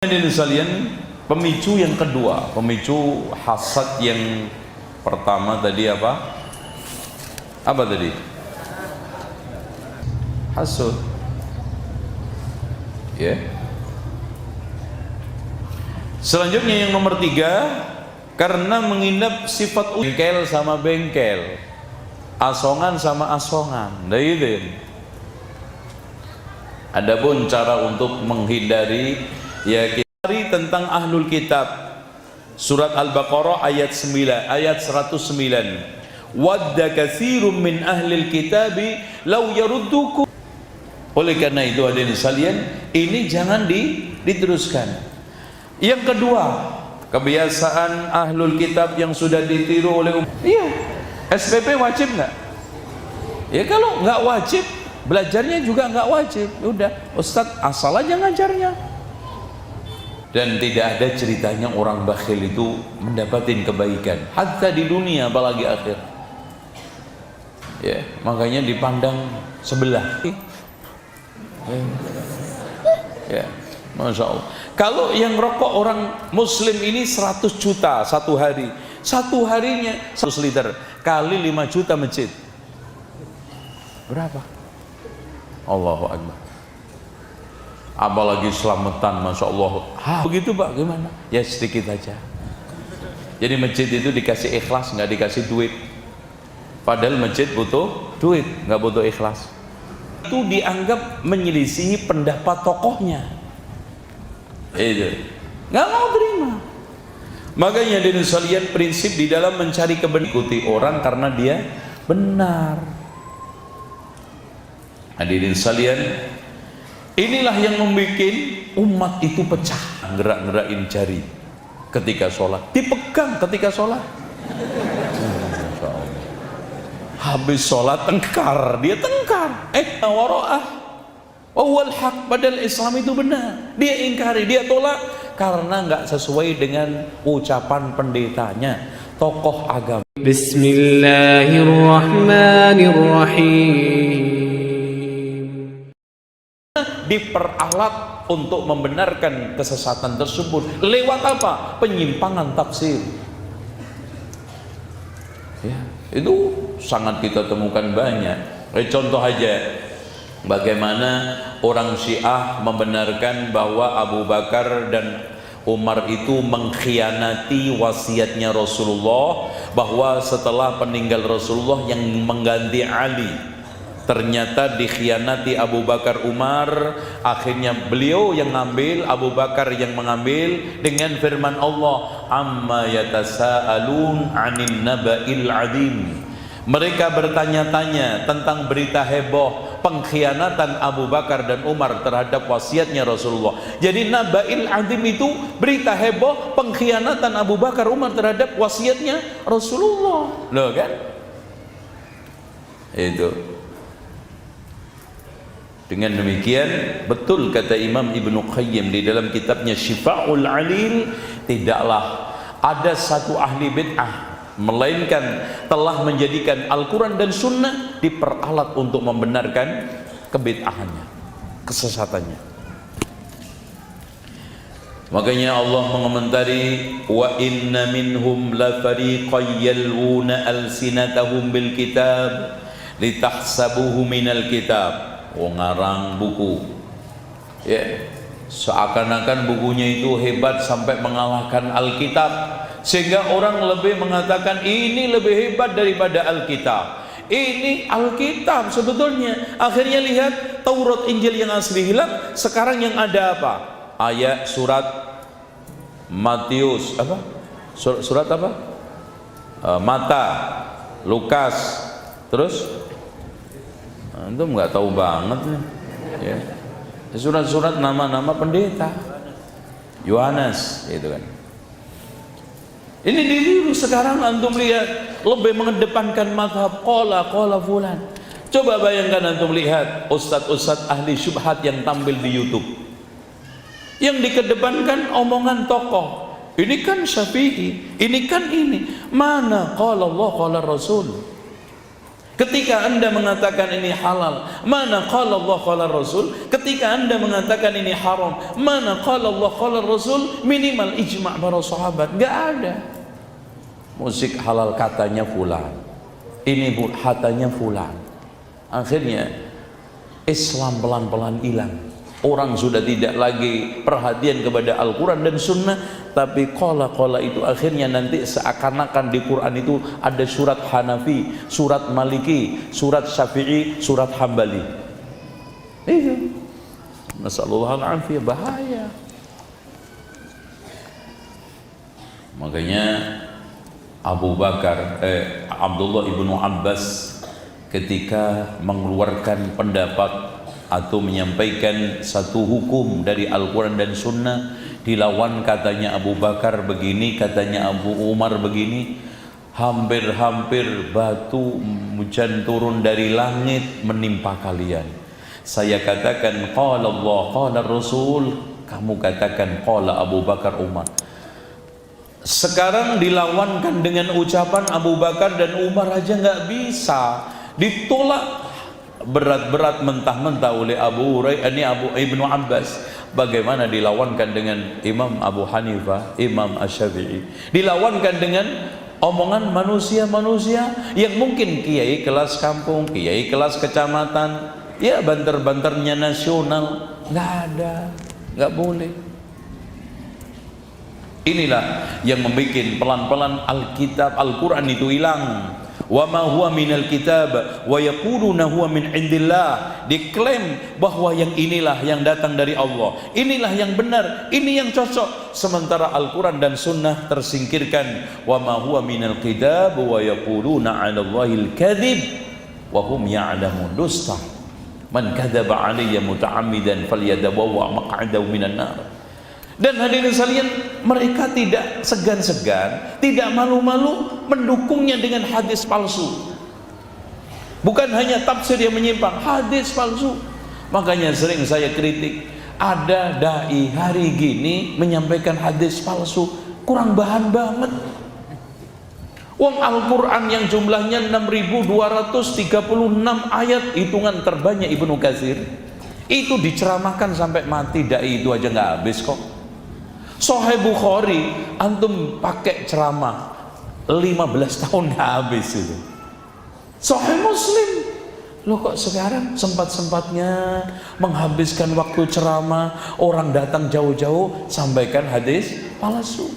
Hadirin sekalian, pemicu yang kedua, pemicu hasad yang pertama tadi apa? Apa tadi? Hasud. Ya. Selanjutnya yang nomor 3, karena menginap sifat bengkel sama bengkel, asongan sama asongan. Nah itu. Adapun cara untuk menghindari, ya, kita tentang ahlul kitab, surat Al-Baqarah ayat 109, wadda katsirun min ahlil kitabi law yaruddukum. Oleh karena itu hadirin sekalian, ini jangan diteruskan. Yang kedua, kebiasaan ahlul kitab yang sudah ditiru oleh iya, SPP wajib nggak? Ya kalau nggak wajib, belajarnya juga nggak wajib. Udah, Ustadz asal aja ngajarnya. Dan tidak ada ceritanya orang bakhil itu mendapatkan kebaikan, hatta di dunia apalagi akhir. Ya, makanya dipandang sebelah. Ya, Masya Allah. Kalau yang rokok orang muslim ini 100 juta satu hari, satu harinya 100 liter kali 5 juta masjid, berapa? Allahu Akbar. Apalagi selamatan, Masya Allah. Begitu Pak, gimana? Ya sedikit aja. Jadi masjid itu dikasih ikhlas, nggak dikasih duit. Padahal masjid butuh duit, nggak butuh ikhlas. Itu dianggap menyelisihi pendapat tokohnya. Itu nggak mau terima. Makanya dari sekalian, prinsip di dalam mencari kebenaran, ikuti orang karena dia benar. Hadirin sekalian, inilah yang membuat umat itu pecah. Gerak-gerakin jari ketika sholat, dipegang ketika sholat. Habis sholat tengkar, dia tengkar. Waro'ah wal haq, padahal Islam itu benar. Dia ingkari, dia tolak karena nggak sesuai dengan ucapan pendetanya, tokoh agama. Bismillahirrahmanirrahim. Diperalat untuk membenarkan kesesatan tersebut lewat apa? Penyimpangan tafsir. Ya, itu sangat kita temukan banyak. Contoh aja, bagaimana orang Syiah membenarkan bahwa Abu Bakar dan Umar itu mengkhianati wasiatnya Rasulullah, bahwa setelah peninggal Rasulullah yang mengganti Ali. Ternyata dikhianati Abu Bakar Umar, akhirnya beliau yang ngambil, Abu Bakar yang mengambil, dengan firman Allah, amma yatasaalun 'anin naba'il 'adzim. Mereka bertanya-tanya tentang berita heboh pengkhianatan Abu Bakar dan Umar terhadap wasiatnya Rasulullah. Jadi naba'il 'adzim itu berita heboh pengkhianatan Abu Bakar Umar terhadap wasiatnya Rasulullah. Loh kan? Itu. Dengan demikian, betul kata Imam Ibnu Qayyim di dalam kitabnya Syifa'ul Alil, tidaklah ada satu ahli bid'ah melainkan telah menjadikan Al-Quran dan Sunnah diperalat untuk membenarkan kebid'ahannya, kesesatannya. Makanya Allah mengomentari, wa inna minhum la fariqan yalwuna alsinatahum bil kitab litahsabuhu minal kitab. Ngarang buku, ya, seakan-akan bukunya itu hebat sampai mengalahkan Alkitab, sehingga orang lebih mengatakan ini lebih hebat daripada Alkitab. Ini Alkitab sebetulnya. Akhirnya lihat Taurat Injil yang asli hilang, sekarang yang ada apa? Ayat surat Matius apa? Surat apa? Mata, Lukas, terus antum nggak tahu banget nih, ya. Surat-surat nama-nama pendeta, Yohanes, itu kan. Ini ditiru sekarang. Antum lihat lebih mengedepankan mazhab qala fulan. Coba bayangkan antum lihat ustadz-ustadz ahli syubhat yang tampil di YouTube, yang dikedepankan omongan tokoh. Ini kan Syafi'i, ini kan ini. Mana qala Allah qala Rasul? Ketika Anda mengatakan ini halal, mana qala Allah qala Rasul? Ketika Anda mengatakan ini haram, mana qala Allah qala Rasul? Minimal ijma' para sahabat. Enggak ada. Musik halal katanya fulan, ini katanya fulan. Akhirnya Islam pelan-pelan hilang. Orang sudah tidak lagi perhatian kepada Al-Quran dan Sunnah, tapi qala itu akhirnya nanti seakan-akan di Quran itu ada surat Hanafi, surat Maliki, surat Syafi'i, surat Hambali. Itu nasallallahu alaihi bahaya. Makanya Abdullah ibnu Abbas ketika mengeluarkan pendapat atau menyampaikan satu hukum dari Al-Quran dan Sunnah, dilawan katanya Abu Bakar begini, katanya Abu Umar begini, hampir-hampir batu hujan turun dari langit menimpa kalian. Saya katakan qala Allah qala Rasul, kamu katakan qala Abu Bakar Umar. Sekarang dilawankan dengan ucapan Abu Bakar dan Umar aja nggak bisa, ditolak berat-berat mentah-mentah oleh Abu Ibnu Abbas. Bagaimana dilawankan dengan Imam Abu Hanifah, Imam Asy-Syafi'i, dilawankan dengan omongan manusia-manusia yang mungkin kiai kelas kampung, kiai kelas kecamatan, ya banter-banternya nasional, nggak ada, nggak boleh. Inilah yang membuat pelan-pelan Alkitab, Al-Quran itu hilang. Wa ma huwa minal kitab wa yaquluna huwa min indillah. Diklaim bahwa yang inilah yang datang dari Allah, inilah yang benar, ini yang cocok. Sementara Al-Quran dan Sunnah tersingkirkan. Wa ma huwa minal kitab wa yaquluna 'ala Allahil kadhib wa hum ya'lamun. Dusta. Man kadzaba 'alayya muta'ammidan falyadabawwa maq'adahu minan nar. Dan hadirin sekalian, mereka tidak segan-segan, tidak malu-malu mendukungnya dengan hadis palsu. Bukan hanya tafsir yang menyimpang, hadis palsu. Makanya sering saya kritik, ada dai hari gini menyampaikan hadis palsu, kurang bahan banget. Wong Al-Quran yang jumlahnya 6.236 ayat, hitungan terbanyak Ibnu Katsir, itu diceramahkan sampai mati dai itu aja nggak habis kok. Sahih Bukhari antum pakai ceramah 15 tahun nggak habis itu. Sahih Muslim, lo kok sekarang sempat-sempatnya menghabiskan waktu ceramah, orang datang jauh-jauh sampaikan hadis palsu.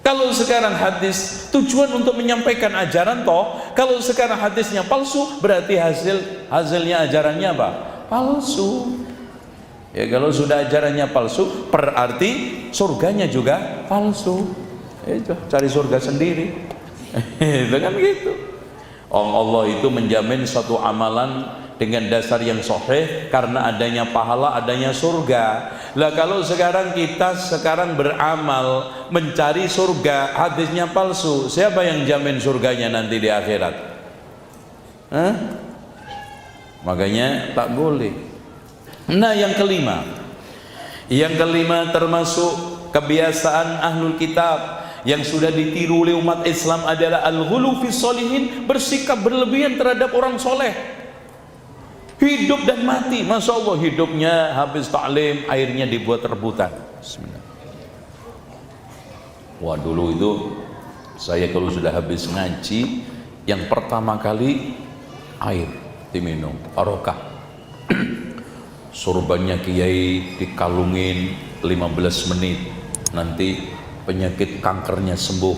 Kalau sekarang hadis tujuan untuk menyampaikan ajaran toh, kalau sekarang hadisnya palsu berarti hasilnya ajarannya apa? Palsu. Ya kalau sudah ajarannya palsu, berarti surganya juga palsu. Itu cari surga sendiri. Itu kan gitu. Allah itu menjamin suatu amalan dengan dasar yang sahih karena adanya pahala, adanya surga. Lah kalau sekarang kita beramal mencari surga, hadisnya palsu, siapa yang jamin surganya nanti di akhirat? Hah? Makanya tak boleh. Nah yang kelima termasuk kebiasaan ahlul kitab yang sudah ditiru oleh umat Islam adalah al-ghulu fi sholihin, bersikap berlebihan terhadap orang soleh. Hidup dan mati, masya Allah, hidupnya habis taklim, airnya dibuat rebutan. Bismillah. Wah dulu itu saya kalau sudah habis ngaji, yang pertama kali air diminum, barokah. Sorbannya kiai dikalungin 15 menit, nanti penyakit kankernya sembuh,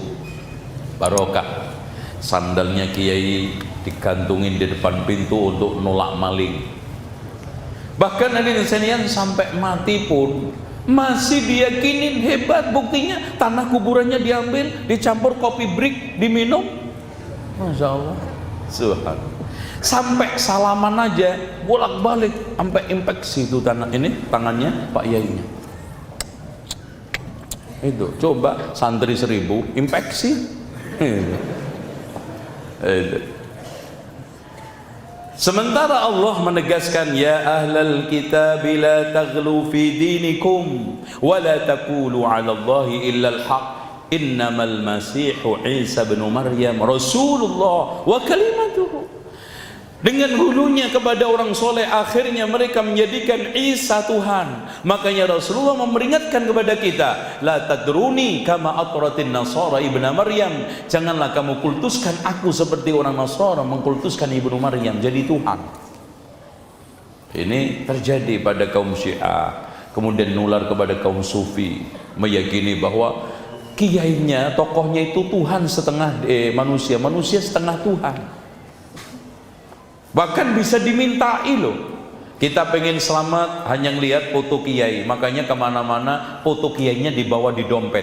barokah. Sandalnya kiai digantungin di depan pintu untuk nolak maling. Bahkan hadirin sekalian sampai mati pun masih diyakinin hebat. Buktinya tanah kuburannya diambil, dicampur kopi brik, diminum. Masya Allah, subhanallah. Sampai salaman aja bolak-balik sampai infeksi itu tangannya Pak Yainya. Itu coba santri 1000 infeksi. Sementara Allah menegaskan, ya ahlal kitab la taghlu fi dinikum wa la taqulu 'ala Allahi illa al-haq. innamal masihu Isa bin Maryam Rasulullah wa kalimatuhu. Dengan hulunya kepada orang soleh, akhirnya mereka menjadikan Isa Tuhan. Makanya Rasulullah memperingatkan kepada kita, la tadruni kama atratin nasara ibnu Maryam. Janganlah kamu kultuskan aku seperti orang Nasara mengkultuskan ibnu Maryam jadi Tuhan. Ini terjadi pada kaum Syiah, kemudian nular kepada kaum Sufi, meyakini bahwa kiainya, tokohnya itu Tuhan setengah manusia, manusia setengah Tuhan. Bahkan bisa dimintai loh. Kita pengen selamat hanya ngelihat foto kiai, makanya kemana-mana foto kiainya dibawa di dompet.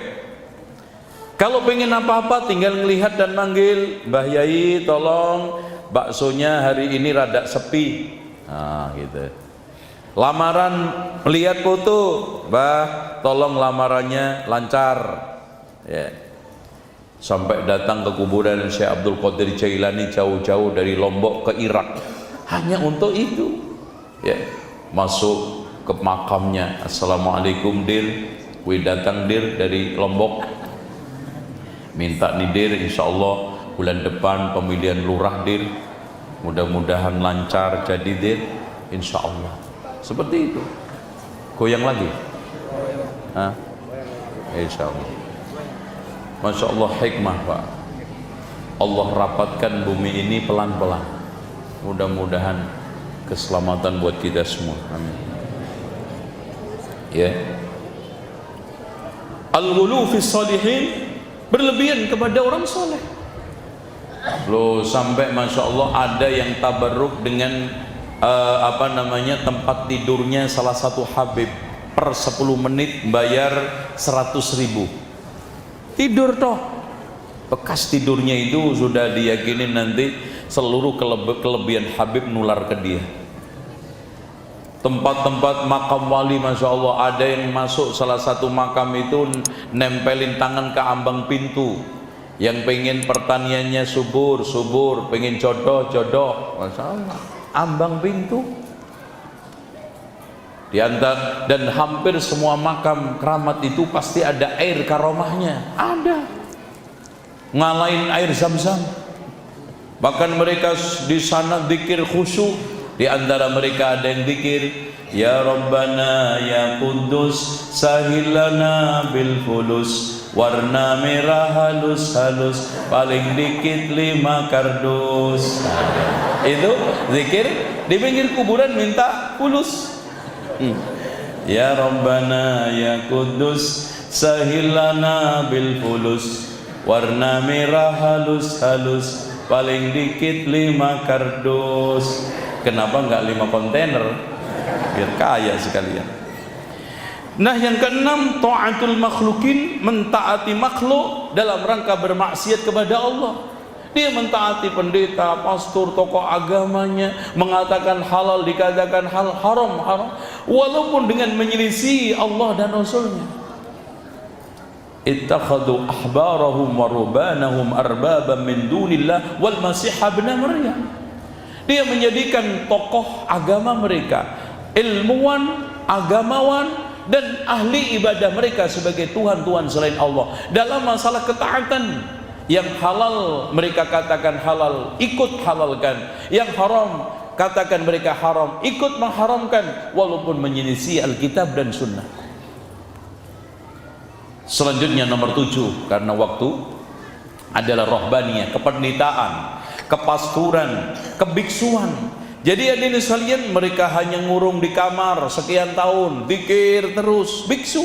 Kalau pengen apa-apa tinggal ngelihat dan manggil, Mbah Yai tolong baksonya hari ini rada sepi. Nah gitu. Lamaran melihat foto, Mbah tolong lamarannya lancar ya. Sampai datang ke kuburan Syekh Abdul Qadir Jailani jauh-jauh dari Lombok ke Irak hanya untuk itu ya. Masuk ke makamnya, assalamualaikum dir, gue datang dir dari Lombok, minta nih dir, insyaallah bulan depan pemilihan lurah dir, mudah-mudahan lancar jadi dir, insyaallah. Seperti itu. Goyang lagi? Hah? Insyaallah. Masya Allah, hikmah Pak. Allah rapatkan bumi ini pelan-pelan. Mudah-mudahan keselamatan buat kita semua. Amin. Ya. Al-ghulu fi shalihin, berlebihan kepada orang soleh. Loh, sampai Masya Allah ada yang tabarruk dengan tempat tidurnya salah satu habib, per 10 menit bayar 100.000. Tidur toh, bekas tidurnya itu sudah diyakini nanti seluruh kelebihan Habib nular ke dia. Tempat-tempat makam wali, Masya Allah, ada yang masuk salah satu makam itu nempelin tangan ke ambang pintu. Yang pengen pertaniannya subur, pengen jodoh, Masya Allah, ambang pintu. Dan hampir semua makam keramat itu pasti ada air karomahnya, ada, ngalahin air Zam-Zam. Bahkan mereka di sana zikir khusyuk. Di antara mereka ada yang zikir, ya Rabbana ya Quddus sahilana bil fulus, warna merah halus paling dikit 5 kardus. Itu zikir di pinggir kuburan minta fulus. Ya Rabbana ya Quddus sahilana bil fulus, warna merah halus paling dikit 5 kardus. Kenapa enggak 5 kontainer? Biar kaya sekalian. Nah, yang keenam, ta'atul makhlukin, mentaati makhluk dalam rangka bermaksiat kepada Allah. Dia mentaati pendeta, pastor, tokoh agamanya, mengatakan halal dikatakan haram, walaupun dengan menyelisih Allah dan Rasulnya. Ittakhadhu ahbarahum wa rubanahum arbaban min dunillah wal masih ibn Maryam. Dia menjadikan tokoh agama mereka, ilmuwan, agamawan, dan ahli ibadah mereka sebagai Tuhan-Tuhan selain Allah. Dalam masalah ketaatan, yang halal mereka katakan halal, ikut halalkan. Yang haram katakan mereka haram, ikut mengharamkan, walaupun menyelisih Alkitab dan Sunnah. Selanjutnya nomor 7, karena waktu, adalah rohbaniyah, kependetaan, kepasturan, kebiksuan. Jadi hadirin sekalian, mereka hanya ngurung di kamar sekian tahun, zikir terus, biksu,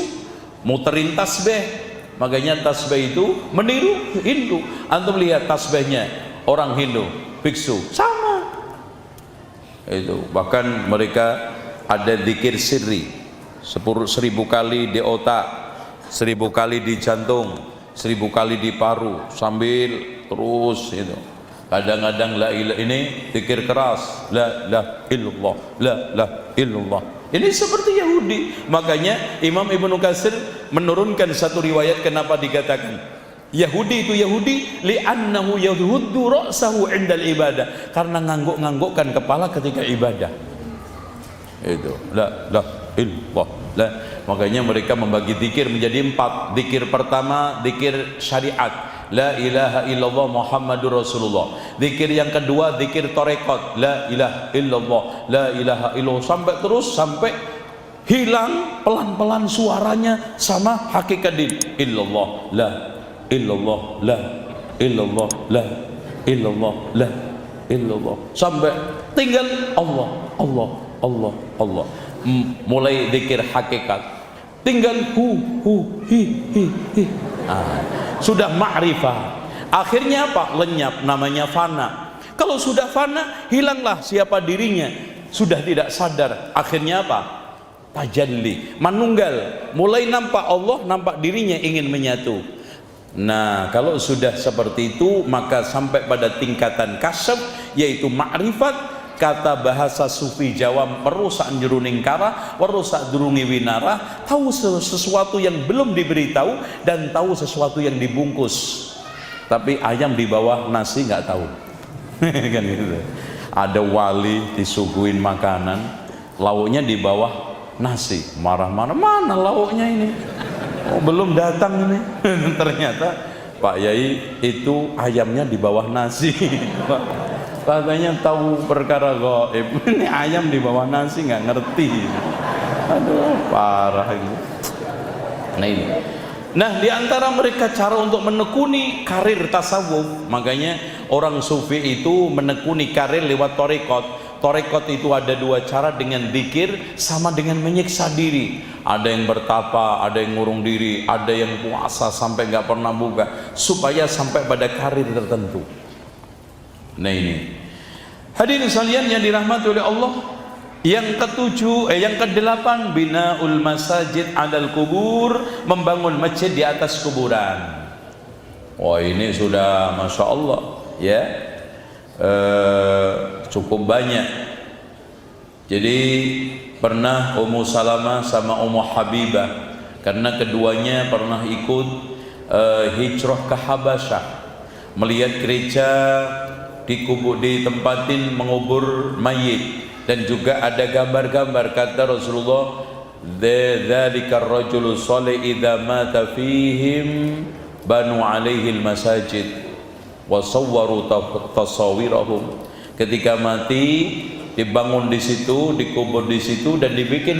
muterin tasbih. Makanya tasbih itu meniru Hindu. Antum lihat tasbihnya orang Hindu, biksu, sama. Itu bahkan mereka ada zikir sirri 1000 kali di otak, 1000 kali di jantung, 1000 kali di paru, sambil terus itu. Kadang-kadang la ilaha, ini zikir keras, la illallah, la illallah. Ini seperti Yahudi. Makanya Imam Ibnu Katsir menurunkan satu riwayat kenapa dikatakan Yahudi itu Yahudi, li'annahu yahuddu ra'sahu 'indal ibadah, karena ngangguk-nganggukkan kepala ketika ibadah. Itu la illallah, Lah, makanya mereka membagi zikir menjadi 4. Zikir pertama, zikir syariat, la ilaha illallah Muhammadur Rasulullah. Zikir yang kedua, zikir tarekat, la ilaha illallah, la ilaha illallah, sampai terus sampai hilang pelan-pelan suaranya sama hakikat din. Illallah, la illallah, la illallah, la illallah, la illallah, sampai tinggal Allah, Allah, Allah, Allah. Mulai zikir hakikat, tinggal hi. Sudah ma'rifah. Akhirnya apa? Lenyap, namanya fana. Kalau sudah fana, hilanglah siapa dirinya, sudah tidak sadar. Akhirnya apa? Tajalli, manunggal. Mulai nampak Allah, nampak dirinya ingin menyatu. Nah, kalau sudah seperti itu, maka sampai pada tingkatan kasyaf, yaitu ma'rifat. Kata bahasa sufi Jawa, merusak jeruning kara, merusak durungi winara, tahu sesuatu yang belum diberitahu dan tahu sesuatu yang dibungkus. Tapi ayam di bawah nasi nggak tahu. Kan gitu. Ada wali disuguhin makanan, lauknya di bawah nasi, marah-marah, mana lauknya ini? Oh, belum datang ini. Ternyata Pak Yai itu ayamnya di bawah nasi. Katanya tahu perkara gaib. Ini ayam di bawah nasi nggak ngerti. Aduh, parah ini. Nah ini. Nah, di antara mereka cara untuk menekuni karir tasawuf, makanya orang sufi itu menekuni karir lewat tarekat. Tarekat itu ada 2 cara, dengan zikir sama dengan menyiksa diri. Ada yang bertapa, ada yang ngurung diri, ada yang puasa sampai nggak pernah buka, supaya sampai pada karir tertentu. Nah ini, hadirin sekalian yang dirahmati oleh Allah, yang yang ke-8, binaul masajid alal kubur, membangun masjid di atas kuburan. Wah, ini sudah masya Allah ya, cukup banyak. Jadi pernah Ummu Salamah sama Ummu Habibah, karena keduanya pernah ikut hijrah ke Habasyah, melihat gereja ditempatin mengubur mayit, dan juga ada gambar-gambar. Kata Rasulullah, dzalika ar-rajulu shalih idza mata fihim banu alaihi al-masajid wa sawwaru tasawirahum. Ketika mati dibangun di situ, dikubur di situ, dan dibikin